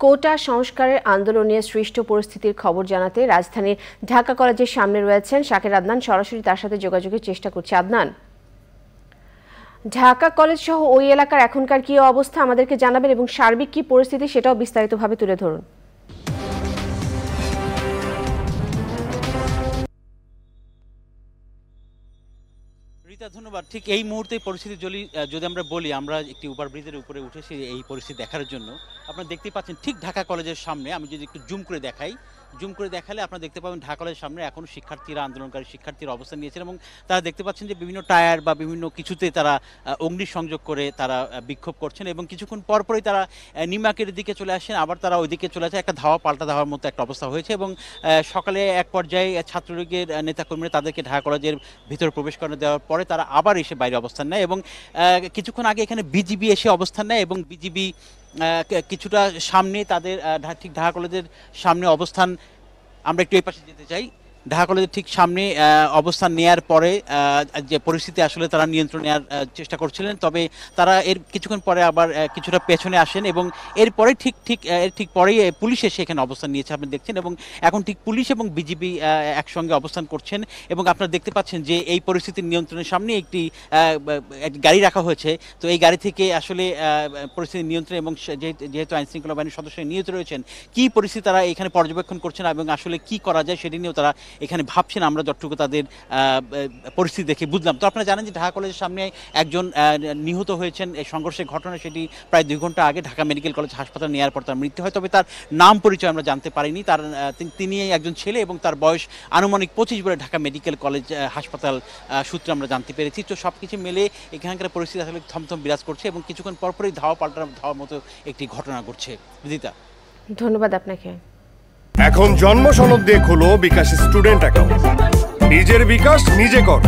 কোটা সংস্কারের আন্দোলন নিয়ে সৃষ্ট পরিস্থিতির খবর জানাতে রাজধানীর ঢাকা কলেজের সামনে রয়েছেন শাকির আদনান। সরাসরি তার সাথে যোগাযোগের চেষ্টা করছি। আদনান, ঢাকা কলেজ সহ ওই এলাকার এখনকার কি অবস্থা আমাদেরকে জানাবেন এবং সার্বিক কি পরিস্থিতি সেটাও বিস্তারিতভাবে তুলে ধরুন। ধন্যবাদ। ঠিক এই মুহূর্তে পরিস্থিতি যদি আমরা বলি, আমরা একটি ওভারব্রিজের উপরে উঠেছি এই পরিস্থিতি দেখার জন্য। আপনারা দেখতে পাচ্ছেন ঠিক ঢাকা কলেজের সামনে, আমি যদি একটু জুম করে দেখালে আপনারা দেখতে পাবেন ঢাকা কলেজের সামনে এখন শিক্ষার্থীরা, আন্দোলনকারী শিক্ষার্থীরা অবস্থান নিয়েছেন এবং তারা দেখতে পাচ্ছেন যে বিভিন্ন টায়ার বা বিভিন্ন কিছুতে তারা অগ্নিসংযোগ করে তারা বিক্ষোভ করছেন এবং কিছুক্ষণ পরপরই তারা নিমাকের দিকে চলে আসেন, আবার তারা ওইদিকে চলে আসে। একটা পাল্টা ধাওয়ার মতো একটা অবস্থা হয়েছে এবং সকালে এক পর্যায়ে ছাত্রলীগের নেতাকর্মীরা তাদেরকে ঢাকা কলেজের ভিতরে প্রবেশ করে দেওয়ার পরে তারা আবার এসে বাইরে অবস্থান নেয় এবং কিছুক্ষণ আগে এখানে বিজিবি এসে অবস্থান নেয় এবং বিজিবি কিছুটা সামনে তাদের ঠিক ঢাকা কলেজের সামনে অবস্থান। আমরা একটু এই পাশে যেতে চাই। ঢাকা কলেজের ঠিক সামনে অবস্থান নেয়ার পরে যে পরিস্থিতি আসলে তারা নিয়ন্ত্রণ নেওয়ার চেষ্টা করছিলেন, তবে তারা এর কিছুক্ষণ পরে আবার কিছুটা পেছনে আসেন এবং এরপরে ঠিক পরেই পুলিশ এসে এখানে অবস্থান নিয়েছে আপনি দেখছেন এবং এখন ঠিক পুলিশ এবং বিজিবি একসঙ্গে অবস্থান করছেন এবং আপনারা দেখতে পাচ্ছেন যে এই পরিস্থিতির নিয়ন্ত্রণের সামনে একটি গাড়ি রাখা হয়েছে। তো এই গাড়ি থেকে আসলে পরিস্থিতি নিয়ন্ত্রণ এবং যেহেতু আইনশৃঙ্খলা বাহিনীর সদস্যরা নিয়োজিত রয়েছেন, কী পরিস্থিতি তারা এখানে পর্যবেক্ষণ করছেন এবং আসলে কি করা যায় সেটি নিয়েও তারা এখানে ভাবছেন। আমরা যতটুকু তাদের পরিস্থিতি দেখে বুঝলাম। তো আপনারা জানেন যে ঢাকা কলেজের সামনে একজন নিহত হয়েছেন এই সংঘর্ষের ঘটনা, সেটি প্রায় 2 ঘন্টা আগে ঢাকা মেডিকেল কলেজ হাসপাতালে নেওয়ার পর তার মৃত্যু হয়। তবে তার নাম পরিচয় আমরা জানতে পারিনি। তিনি একজন ছেলে এবং তার বয়স আনুমানিক 25 বলে ঢাকা মেডিকেল কলেজ হাসপাতাল সূত্রে আমরা জানতে পেরেছি। তো সব কিছু মিলে এখানকার পরিস্থিতি আসলে থমথম বিরাজ করছে এবং কিছুক্ষণ পরপরই ধাওয়ার মতো একটি ঘটনা ঘটছে। বিদিতা, ধন্যবাদ আপনাকে। এখন জন্ম সনদ দিয়ে খোলো বিকাশ স্টুডেন্ট অ্যাকাউন্ট। নিজের বিকাশ নিজে কর।